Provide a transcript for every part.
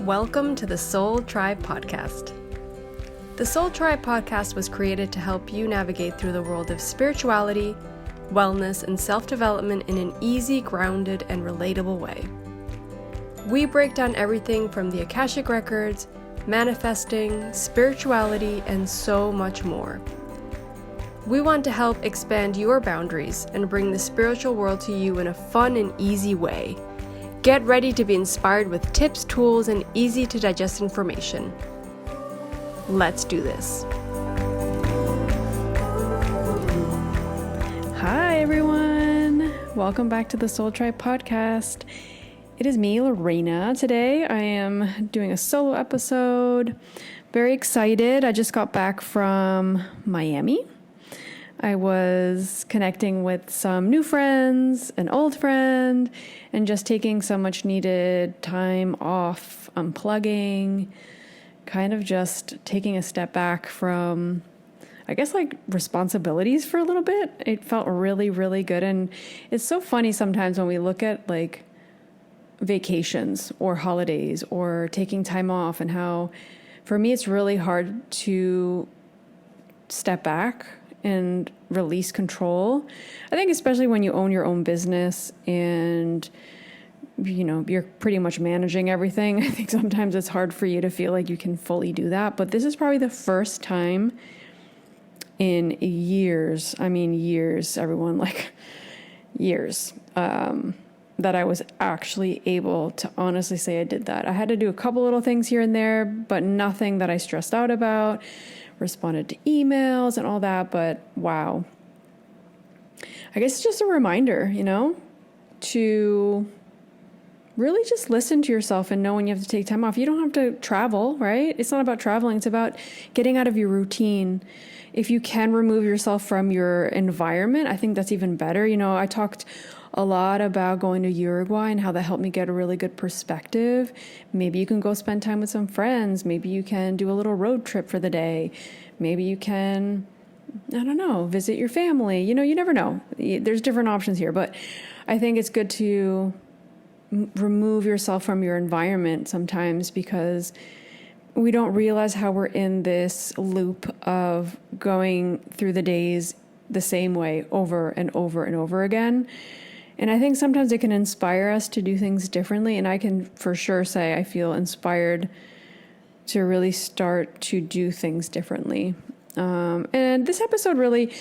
Welcome to the Soul Tribe Podcast. The Soul Tribe Podcast was created to help you navigate through the world of spirituality, wellness, and self-development in an easy, grounded, and relatable way. We break down everything from the Akashic Records, manifesting, spirituality, and so much more. We want to help expand your boundaries and bring the spiritual world to you in a fun and easy way. Get ready to be inspired with tips, tools, and easy to digest information. Let's do this. Hi, everyone. Welcome back to the Soul Tribe Podcast. It is me, Lorena. Today I am doing a solo episode. Very excited. I just got back from Miami. I was connecting with some new friends, an old friend, and just taking some much needed time off, unplugging, kind of just taking a step back from, I guess, like responsibilities for a little bit. It felt really, really good. And it's so funny sometimes when we look at like vacations or holidays or taking time off, and how for me it's really hard to step back and release control. I think especially when you own your own business and, you know, you're pretty much managing everything. I think sometimes it's hard for you to feel like you can fully do that. But this is probably the first time in years, everyone, like years, that I was actually able to honestly say I did that. I had to do a couple little things here and there, but nothing that I stressed out about. Responded to emails and all that, but wow. I guess it's just a reminder, to really just listen to yourself and know when you have to take time off. You don't have to travel, right? It's not about traveling. It's about getting out of your routine. If you can remove yourself from your environment, I think that's even better. I talked a lot about going to Uruguay and how that helped me get a really good perspective. Maybe you can go spend time with some friends. Maybe you can do a little road trip for the day. Maybe you can, visit your family. You never know. There's different options here, but I think it's good to remove yourself from your environment sometimes, because we don't realize how we're in this loop of going through the days the same way over and over and over again. And I think sometimes it can inspire us to do things differently. And I can for sure say I feel inspired to really start to do things differently. And this episode really,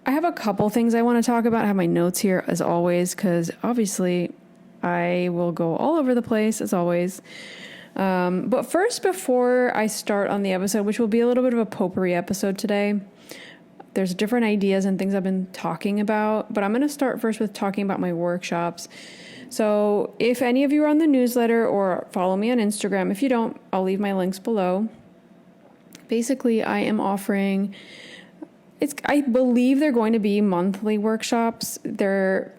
I have a couple things I want to talk about. I have my notes here as always, because obviously I will go all over the place as always. But first, before I start on the episode, which will be a little bit of a potpourri episode today, there's different ideas and things I've been talking about, but I'm going to start first with talking about my workshops. So if any of you are on the newsletter or follow me on Instagram, if you don't, I'll leave my links below. Basically, I am offering, I believe they're going to be monthly workshops. They're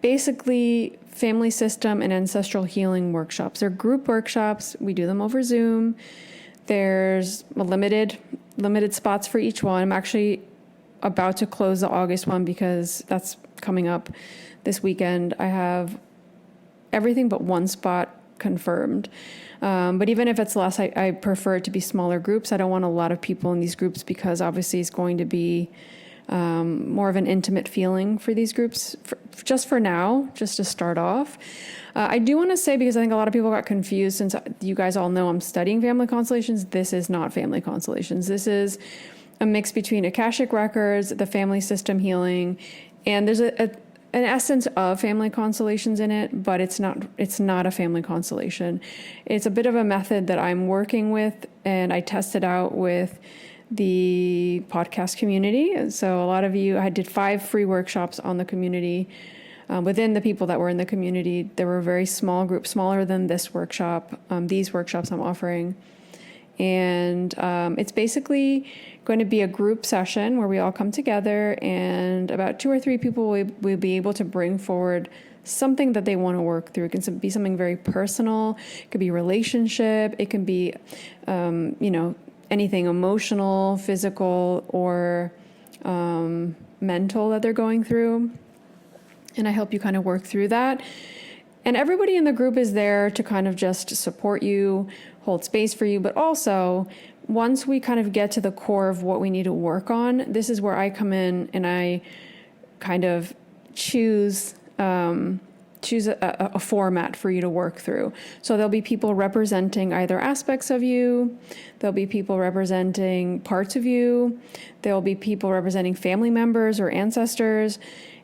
basically family system and ancestral healing workshops. They're group workshops. We do them over Zoom. There's a limited spots for each one. I'm actually about to close the August one because that's coming up this weekend. I have everything but one spot confirmed. But even if it's less, I prefer it to be smaller groups. I don't want a lot of people in these groups because obviously it's going to be more of an intimate feeling for these groups, just for now, just to start off. I do want to say, because I think a lot of people got confused, since you guys all know I'm studying family constellations, this is not family constellations. This is a mix between Akashic Records, the family system healing, and there's an essence of family constellations in it, but it's not a family constellation. It's a bit of a method that I'm working with, and I tested out with the podcast community. So a lot of you, I did 5 free workshops on the community. Within the people that were in the community, there were a very small group, smaller than this workshop, these workshops I'm offering. And it's basically going to be a group session where we all come together, and about 2 or 3 people will be able to bring forward something that they want to work through. It can be something very personal. It could be relationship. It can be, anything emotional, physical, or mental that they're going through. And I help you kind of work through that. And everybody in the group is there to kind of just support you, hold space for you. But also, once we kind of get to the core of what we need to work on, this is where I come in and I kind of choose a format for you to work through. So there'll be people representing either aspects of you. There'll be people representing parts of you. There'll be people representing family members or ancestors.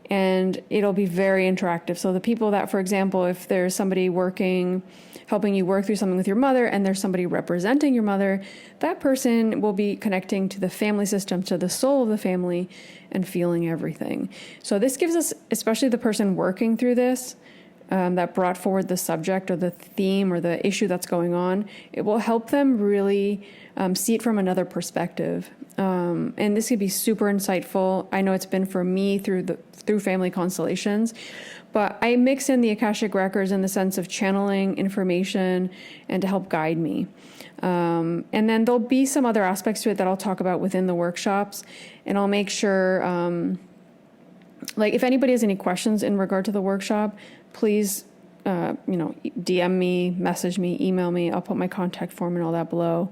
And it'll be very interactive. So the people that, for example, if there's somebody helping you work through something with your mother, and there's somebody representing your mother, that person will be connecting to the family system, to the soul of the family, and feeling everything. So this gives us, especially the person working through this, that brought forward the subject or the theme or the issue that's going on, it will help them really see it from another perspective. And this could be super insightful. I know it's been for me through family constellations, but I mix in the Akashic records in the sense of channeling information and to help guide me. And then there'll be some other aspects to it that I'll talk about within the workshops, and I'll make sure, like if anybody has any questions in regard to the workshop, please, DM me, message me, email me. I'll put my contact form and all that below.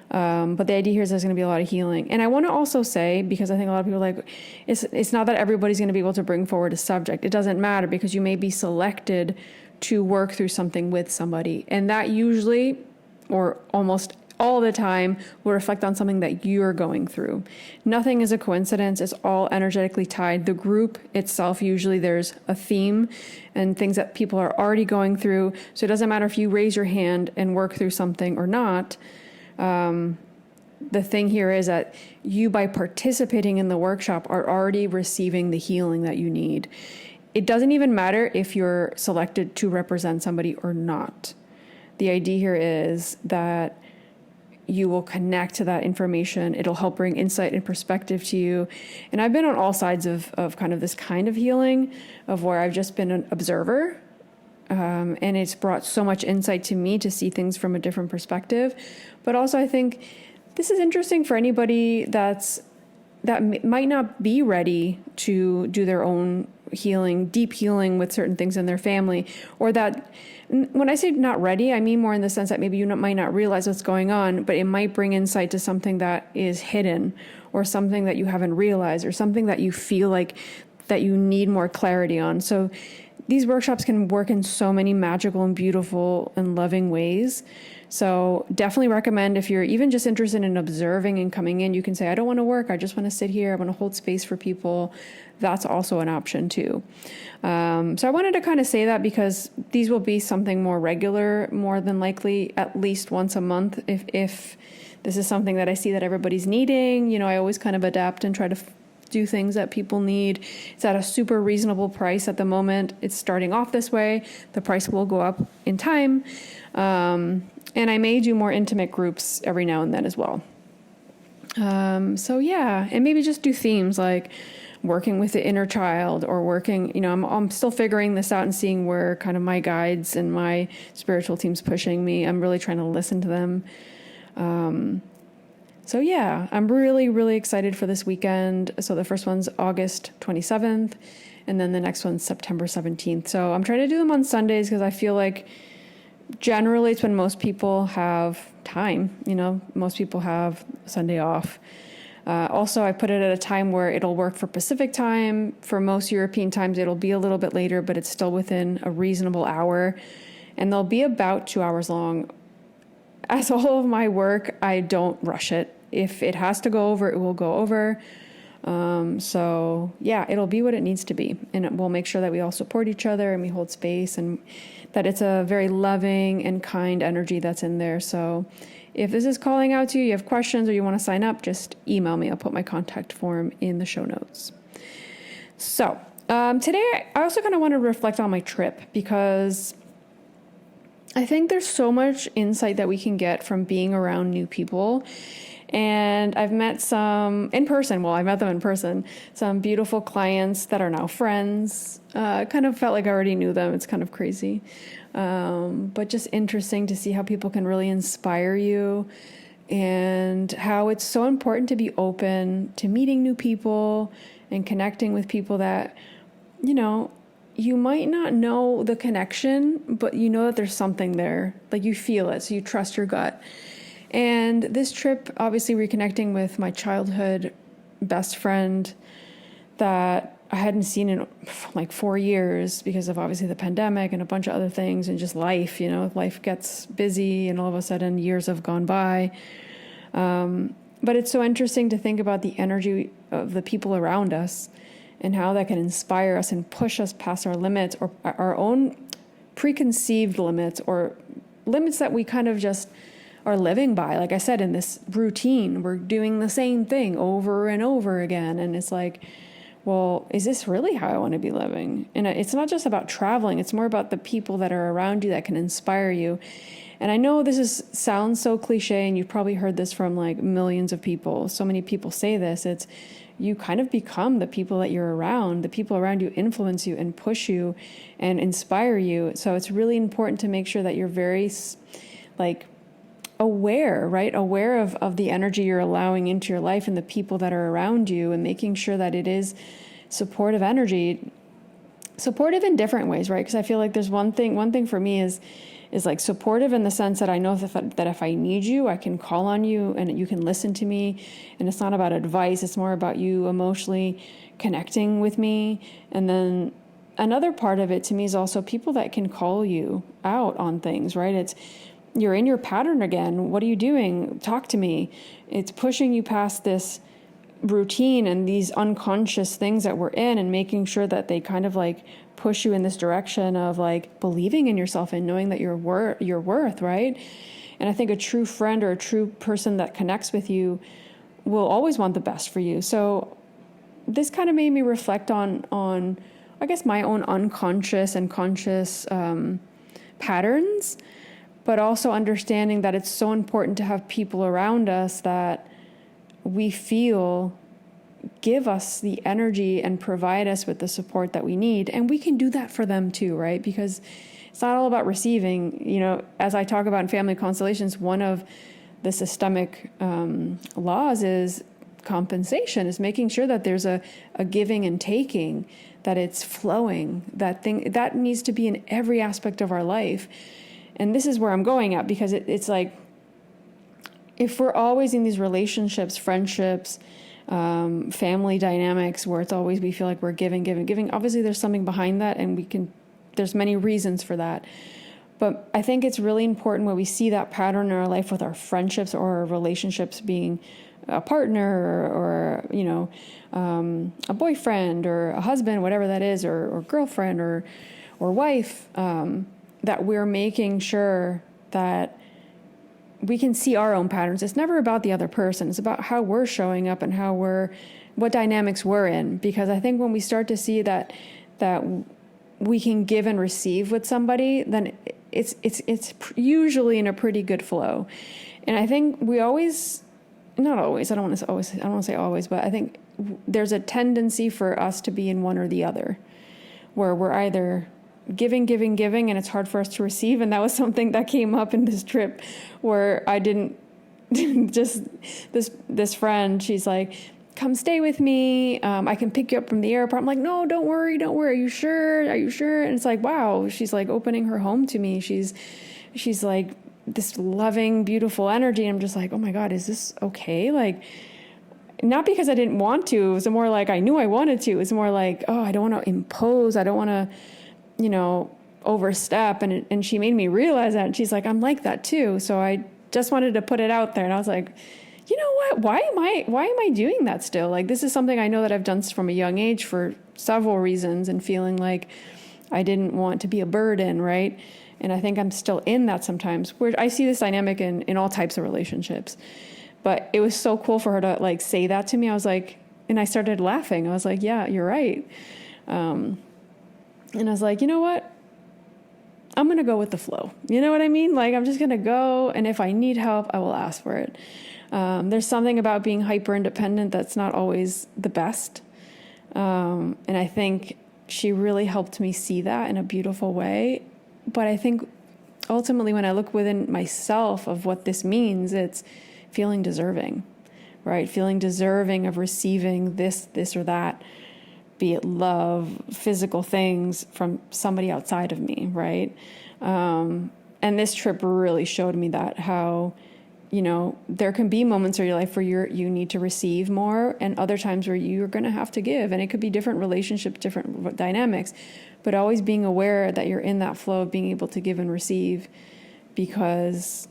But the idea here is there's going to be a lot of healing. And I want to also say, because I think a lot of people it's not that everybody's going to be able to bring forward a subject. It doesn't matter, because you may be selected to work through something with somebody. And that usually, or almost all the time, will reflect on something that you're going through. Nothing is a coincidence. It's all energetically tied. The group itself, usually there's a theme and things that people are already going through. So it doesn't matter if you raise your hand and work through something or not. The thing here is that you, by participating in the workshop, are already receiving the healing that you need. It doesn't even matter if you're selected to represent somebody or not. The idea here is that you will connect to that information. It'll help bring insight and perspective to you. And I've been on all sides of kind of this kind of healing, of where I've just been an observer. And it's brought so much insight to me to see things from a different perspective. But also, I think this is interesting for anybody that might not be ready to do their own healing, deep healing with certain things in their family, or that, when I say not ready, I mean more in the sense that maybe you might not realize what's going on, but it might bring insight to something that is hidden, or something that you haven't realized, or something that you feel like that you need more clarity on. So these workshops can work in so many magical and beautiful and loving ways. So definitely recommend, if you're even just interested in observing and coming in, you can say, I don't want to work. I just want to sit here. I want to hold space for people. That's also an option too. So I wanted to kind of say that, because these will be something more regular, more than likely at least once a month. If this is something that I see that everybody's needing, I always kind of adapt and try to do things that people need. It's at a super reasonable price at the moment. It's starting off this way. The price will go up in time. And I may do more intimate groups every now and then as well. So yeah, and maybe just do themes like working with the inner child, or working, I'm still figuring this out and seeing where kind of my guides and my spiritual team's pushing me. I'm really trying to listen to them. So yeah, I'm really, really excited for this weekend. So the first one's August 27th, and then the next one's September 17th. So I'm trying to do them on Sundays, because I feel like generally it's when most people have time. Most people have Sunday off. Also, I put it at a time where it'll work for Pacific time. For most European times, it'll be a little bit later, but it's still within a reasonable hour. And they'll be about 2 hours long. As all of my work, I don't rush it. If it has to go over, it will go over. So yeah, it'll be what it needs to be. And we'll make sure that we all support each other and we hold space, and that it's a very loving and kind energy that's in there. So if this is calling out to you, you have questions, or you want to sign up, just email me. I'll put my contact form in the show notes. So today, I also kind of want to reflect on my trip, because I think there's so much insight that we can get from being around new people. And I've met some in person. Well, I met them in person. Some beautiful clients that are now friends. Kind of felt like I already knew them. It's kind of crazy. But just interesting to see how people can really inspire you, and how it's so important to be open to meeting new people and connecting with people that, you might not know the connection, but you know that there's something there. Like you feel it, so you trust your gut. And this trip, obviously reconnecting with my childhood best friend that I hadn't seen in like 4 years because of obviously the pandemic and a bunch of other things and just life, life gets busy and all of a sudden years have gone by. But it's so interesting to think about the energy of the people around us and how that can inspire us and push us past our limits or our own preconceived limits or limits that we kind of just are living by. Like I said, in this routine, we're doing the same thing over and over again. And it's like, well, is this really how I want to be living? And it's not just about traveling. It's more about the people that are around you that can inspire you. And I know sounds so cliche, and you've probably heard this from like millions of people. So many people say this. It's you kind of become the people that you're around. The people around you influence you and push you and inspire you. So it's really important to make sure that you're very like aware, right? Aware of the energy you're allowing into your life and the people that are around you, and making sure that it is supportive energy, supportive in different ways, right? Because I feel like there's one thing for me is like supportive in the sense that I know that if I need you, I can call on you and you can listen to me. And it's not about advice. It's more about you emotionally connecting with me. And then another part of it to me is also people that can call you out on things, right? You're in your pattern again. What are you doing? Talk to me. It's pushing you past this routine and these unconscious things that we're in, and making sure that they kind of like push you in this direction of like believing in yourself and knowing that your worth, right? And I think a true friend or a true person that connects with you will always want the best for you. So this kind of made me reflect on I guess my own unconscious and conscious patterns, but also understanding that it's so important to have people around us that we feel give us the energy and provide us with the support that we need. And we can do that for them too, right? Because it's not all about receiving. As I talk about in family constellations, one of the systemic laws is compensation, is making sure that there's a giving and taking, that it's flowing, that needs to be in every aspect of our life. And this is where I'm going at, because it's like, if we're always in these relationships, friendships, family dynamics where it's always, we feel like we're giving, obviously there's something behind that, and there's many reasons for that. But I think it's really important when we see that pattern in our life with our friendships or our relationships, being a partner or a boyfriend or a husband, whatever that is, or girlfriend or wife, that we're making sure that we can see our own patterns. It's never about the other person. It's about how we're showing up and what dynamics we're in. Because I think when we start to see that we can give and receive with somebody, then it's usually in a pretty good flow. And I think we always, not always, I don't want to say always, but I think there's a tendency for us to be in one or the other, where we're either giving, and it's hard for us to receive. And that was something that came up in this trip, where I didn't just, this friend, she's like, come stay with me. I can pick you up from the airport. I'm like, no, don't worry. Are you sure? And it's like, wow, she's like opening her home to me. She's like this loving, beautiful energy. And I'm just like, oh my God, is this okay? Like, not because I didn't want to. It was more like I knew I wanted to. It was more like, oh, I don't want to impose. I don't want to, overstep. And she made me realize that. And she's like, I'm like that too. So I just wanted to put it out there. And I was like, you know what? Why am I doing that still? Like, this is something I know that I've done from a young age for several reasons, and feeling like I didn't want to be a burden, right? And I think I'm still in that sometimes, where I see this dynamic in all types of relationships. But it was so cool for her to like say that to me. I was like, and I started laughing. I was like, yeah, you're right. And I was like, you know what? I'm going to go with the flow. You know what I mean? Like, I'm just going to go. And if I need help, I will ask for it. There's something about being hyper independent that's not always the best. And I think she really helped me see that in a beautiful way. But I think ultimately, when I look within myself of what this means, it's feeling deserving, right? Feeling deserving of receiving this or that. be it love, physical things from somebody outside of me, right? And this trip really showed me that, how, there can be moments in your life where you need to receive more, and other times where you're going to have to give. And it could be different relationships, different dynamics, but always being aware that you're in that flow of being able to give and receive, because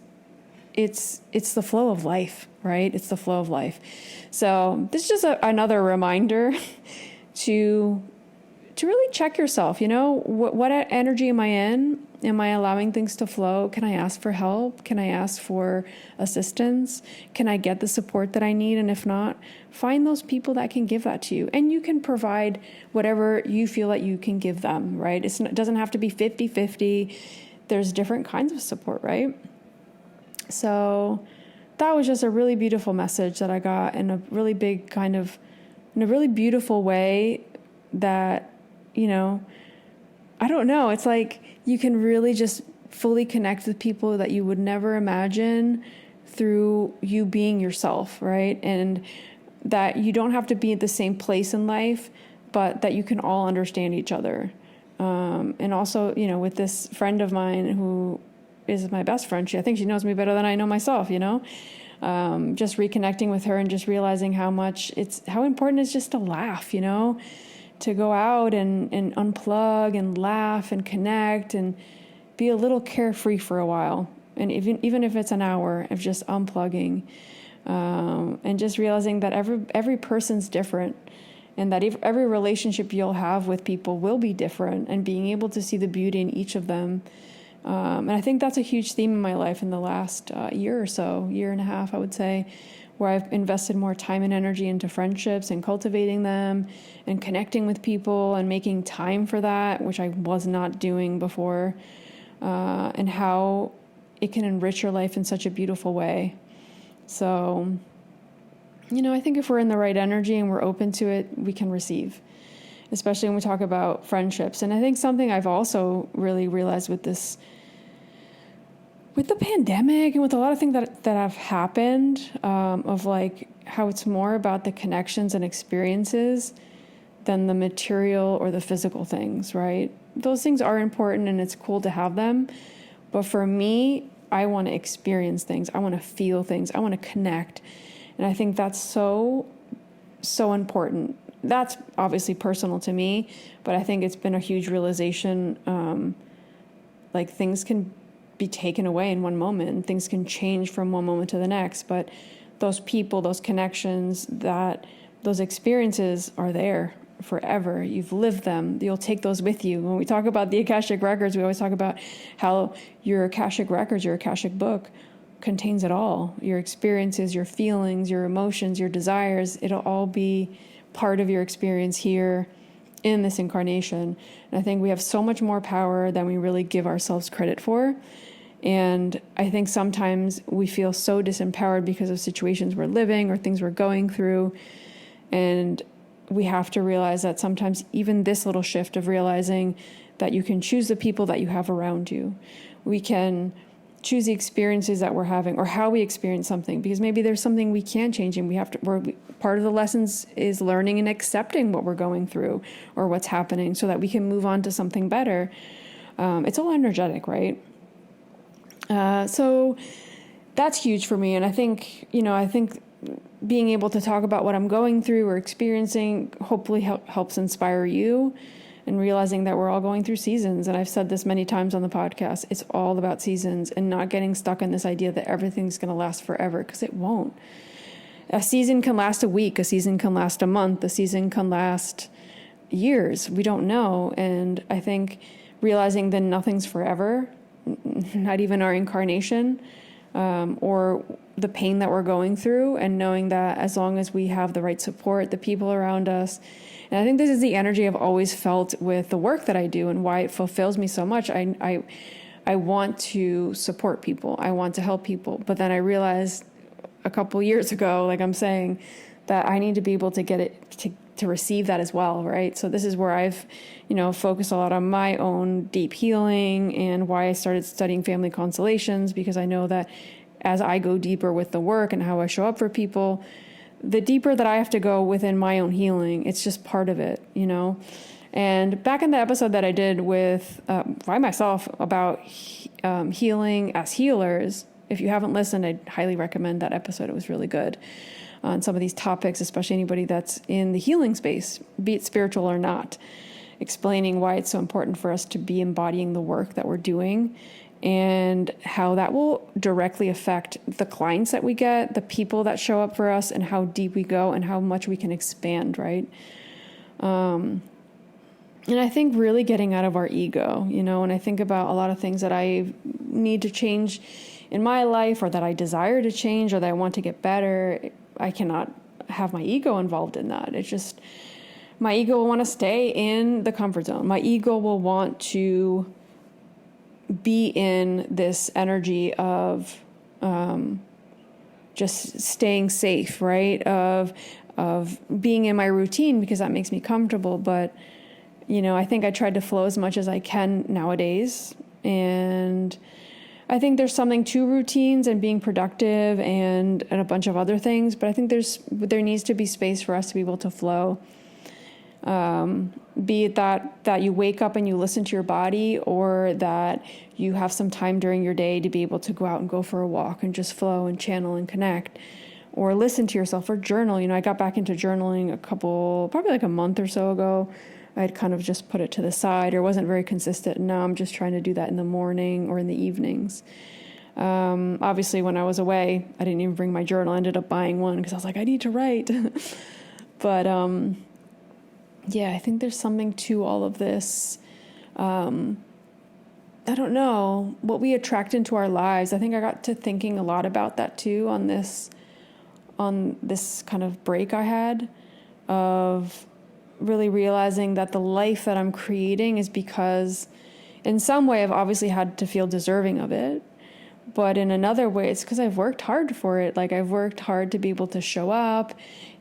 it's the flow of life, right? It's the flow of life. So this is just another reminder to really check yourself. What energy am I in? Am I allowing things to flow? Can I ask for help? Can I ask for assistance? Can I get the support that I need? And if not, find those people that can give that to you. And you can provide whatever you feel that you can give them, right? It doesn't have to be 50-50. There's different kinds of support, right? So that was just a really beautiful message that I got, in a really big in a really beautiful way that, I don't know. It's like you can really just fully connect with people that you would never imagine through you being yourself, right? And that you don't have to be at the same place in life, but that you can all understand each other. And also, with this friend of mine who is my best friend, I think she knows me better than I know myself, just reconnecting with her and just realizing how important it's just to laugh, to go out and unplug and laugh and connect and be a little carefree for a while. And even if it's an hour of just unplugging, and just realizing that every person's different, and that every relationship you'll have with people will be different, and being able to see the beauty in each of them. And I think that's a huge theme in my life in the last year or so, year and a half, I would say, where I've invested more time and energy into friendships and cultivating them and connecting with people and making time for that, which I was not doing before, and how it can enrich your life in such a beautiful way. So, I think if we're in the right energy and we're open to it, we can receive, especially when we talk about friendships. And I think something I've also really realized with the pandemic and with a lot of things that have happened, of like how it's more about the connections and experiences than the material or the physical things, right? Those things are important and it's cool to have them. But for me, I want to experience things. I want to feel things. I want to connect. And I think that's so, so important. That's obviously personal to me, but I think it's been a huge realization. Like things can be taken away in one moment, and things can change from one moment to the next. But those people, those connections, those experiences are there forever. You've lived them. You'll take those with you. When we talk about the Akashic Records, we always talk about how your Akashic Records, your Akashic book, contains it all. Your experiences, your feelings, your emotions, your desires, it'll all be part of your experience here in this incarnation. And I think we have so much more power than we really give ourselves credit for. And I think sometimes we feel so disempowered because of situations we're living or things we're going through. And we have to realize that sometimes even this little shift of realizing that you can choose the people that you have around you. We can choose the experiences that we're having or how we experience something, because maybe there's something we can change, and part of the lessons is learning and accepting what we're going through or what's happening so that we can move on to something better. It's all energetic, right? So that's huge for me. And I think being able to talk about what I'm going through or experiencing hopefully helps inspire you, and realizing that we're all going through seasons. And I've said this many times on the podcast, it's all about seasons, and not getting stuck in this idea that everything's going to last forever, because it won't. A season can last a week, a season can last a month, a season can last years. We don't know. And I think realizing that nothing's forever, not even our incarnation, or the pain that we're going through, and knowing that as long as we have the right support, the people around us. And I think this is the energy I've always felt with the work that I do and why it fulfills me so much. I want to support people. I want to help people. But then I realized a couple years ago, like I'm saying, that I need to be able to get it to receive that as well, right? So this is where I've, focused a lot on my own deep healing, and why I started studying family constellations, because I know that as I go deeper with the work and how I show up for people, the deeper that I have to go within my own healing, it's just part of it, you know? And back in the episode that I did with by myself about healing as healers, if you haven't listened, I'd highly recommend that episode. It was really good on some of these topics, especially anybody that's in the healing space, be it spiritual or not, explaining why it's so important for us to be embodying the work that we're doing and how that will directly affect the clients that we get, the people that show up for us, and how deep we go and how much we can expand, right? And I think really getting out of our ego, you know, and I think about a lot of things that I need to change in my life or that I desire to change or that I want to get better. I cannot have my ego involved in that. It's just, my ego will want to stay in the comfort zone. My ego will want to be in this energy of just staying safe, right? Of being in my routine because that makes me comfortable. But, you know, I think I tried to flow as much as I can nowadays. And I think there's something to routines and being productive and a bunch of other things. But I think there needs to be space for us to be able to flow. Be it that you wake up and you listen to your body, or that you have some time during your day to be able to go out and go for a walk and just flow and channel and connect, or listen to yourself or journal. You know, I got back into journaling probably like a month or so ago. I had kind of just put it to the side or wasn't very consistent. And now I'm just trying to do that in the morning or in the evenings. Obviously, when I was away, I didn't even bring my journal. I ended up buying one because I was like, I need to write. But yeah, I think there's something to all of this. I don't know, what we attract into our lives. I think I got to thinking a lot about that too on this kind of break I had, of really realizing that the life that I'm creating is because in some way I've obviously had to feel deserving of it. But in another way, it's because I've worked hard for it. Like, I've worked hard to be able to show up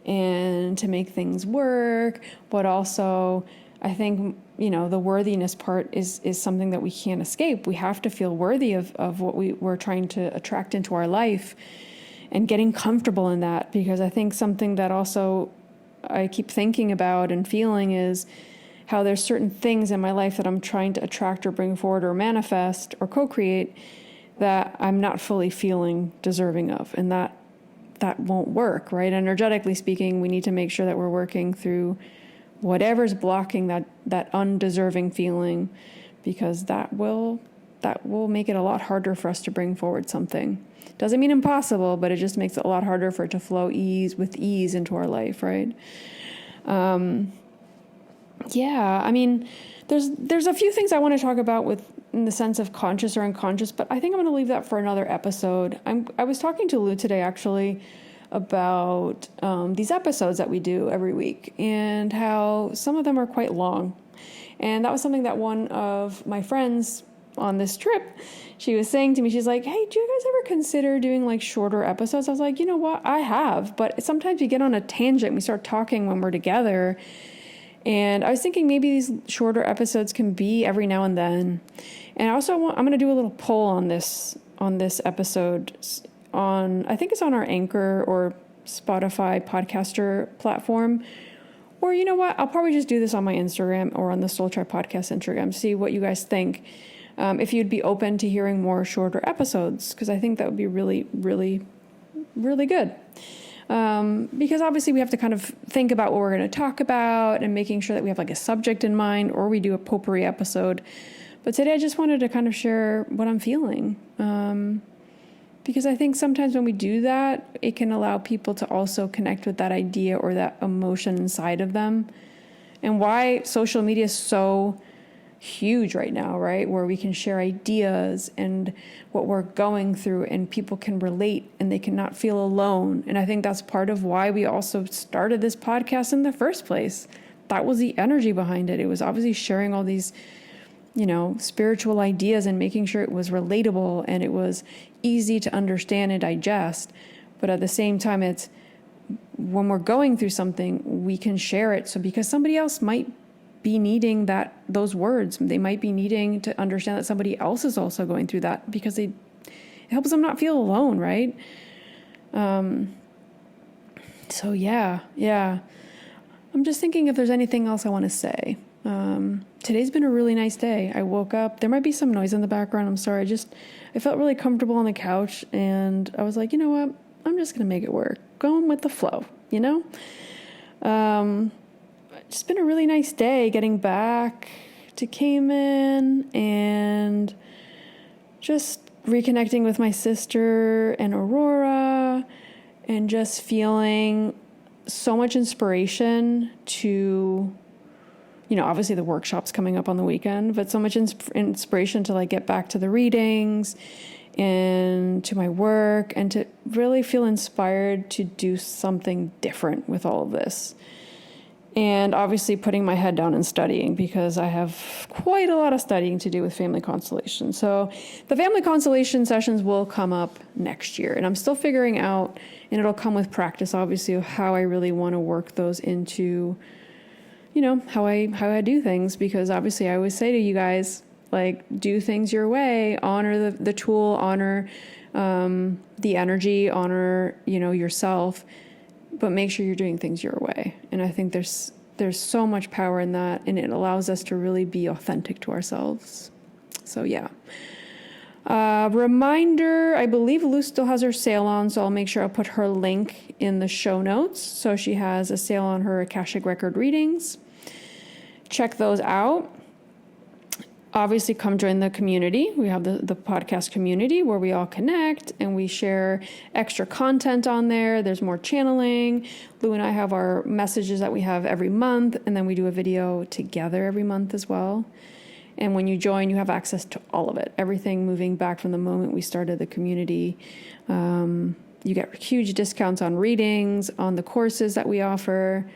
and to make things work. But also, I think, you know, the worthiness part is something that we can't escape. We have to feel worthy of what we're trying to attract into our life, and getting comfortable in that. Because I think something that also I keep thinking about and feeling is how there's certain things in my life that I'm trying to attract or bring forward or manifest or co-create that I'm not fully feeling deserving of, and that won't work, right? Energetically speaking, we need to make sure that we're working through whatever's blocking that undeserving feeling, because that will make it a lot harder for us to bring forward something. Doesn't mean impossible, but it just makes it a lot harder for it to flow with ease into our life, right? Yeah, I mean, there's a few things I want to talk about in the sense of conscious or unconscious, but I think I'm going to leave that for another episode. I was talking to Lou today, actually, about these episodes that we do every week and how some of them are quite long. And that was something that one of my friends on this trip, she was saying to me, she's like, hey, do you guys ever consider doing like shorter episodes? I was like, you know what? I have, but sometimes we get on a tangent. We start talking when we're together. And I was thinking maybe these shorter episodes can be every now and then. And I'm going to do a little poll on this episode I think it's on our Anchor or Spotify podcaster platform. Or you know what? I'll probably just do this on my Instagram or on the Soul Tribe Podcast Instagram, see what you guys think. If you'd be open to hearing more shorter episodes, because I think that would be really, really, really good. Because obviously we have to kind of think about what we're going to talk about and making sure that we have like a subject in mind, or we do a potpourri episode. But today I just wanted to kind of share what I'm feeling. Because I think sometimes when we do that, it can allow people to also connect with that idea or that emotion inside of them. And why social media is so huge right now, right? Where we can share ideas and what we're going through, and people can relate and they cannot feel alone. And I think that's part of why we also started this podcast in the first place. That was the energy behind it. It was obviously sharing all these, you know, spiritual ideas and making sure it was relatable and it was easy to understand and digest. But at the same time, it's when we're going through something, we can share it. So because somebody else might be needing those words, they might be needing to understand that somebody else is also going through that, because it helps them not feel alone, right? So yeah. I'm just thinking if there's anything else I want to say. Today's been a really nice day. I woke up. There might be some noise in the background. I'm sorry. I felt really comfortable on the couch, and I was like, you know what? I'm just going to make it work. Going with the flow, you know? It's been a really nice day getting back to Cayman and just reconnecting with my sister and Aurora and just feeling so much inspiration to, obviously the workshop's coming up on the weekend, but so much inspiration to get back to the readings and to my work and to really feel inspired to do something different with all of this. And obviously putting my head down and studying because I have quite a lot of studying to do with family constellation. So the family constellation sessions will come up next year, and I'm still figuring out, and it'll come with practice, obviously, of how I really want to work those into, how I do things, because obviously I always say to you guys, do things your way, honor the tool, honor the energy, honor, yourself, but make sure you're doing things your way. And I think there's so much power in that, and it allows us to really be authentic to ourselves. So yeah. Reminder, I believe Lou still has her sale on, so I'll make sure I'll put her link in the show notes. So she has a sale on her Akashic Record readings. Check those out. Obviously, come join the community. We have the podcast community where we all connect and we share extra content on there. There's more channeling. Lou and I have our messages that we have every month, and then we do a video together every month as well. And when you join, you have access to all of it. Everything moving back from the moment we started the community. You get huge discounts on readings, on the courses that we offer,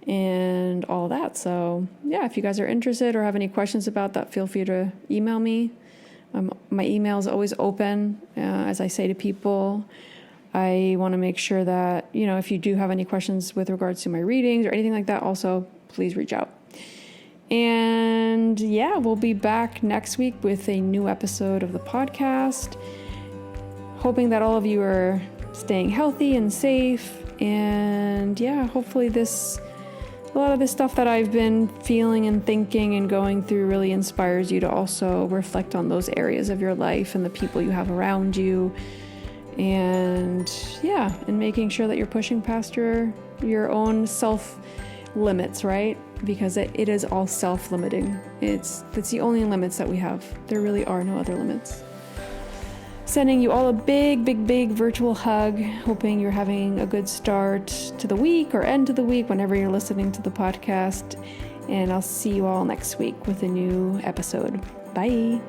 and all that. So yeah, if you guys are interested or have any questions about that, feel free to email me. My email is always open. As I say to people, I want to make sure that, if you do have any questions with regards to my readings or anything like that, also please reach out. And yeah, we'll be back next week with a new episode of the podcast. Hoping that all of you are staying healthy and safe. And yeah, hopefully a lot of this stuff that I've been feeling and thinking and going through really inspires you to also reflect on those areas of your life and the people you have around you. And yeah, and making sure that you're pushing past your own self limits, right? Because it is all self-limiting. It's the only limits that we have. There really are no other limits. Sending you all a big, big, big virtual hug. Hoping you're having a good start to the week or end to the week whenever you're listening to the podcast. And I'll see you all next week with a new episode. Bye.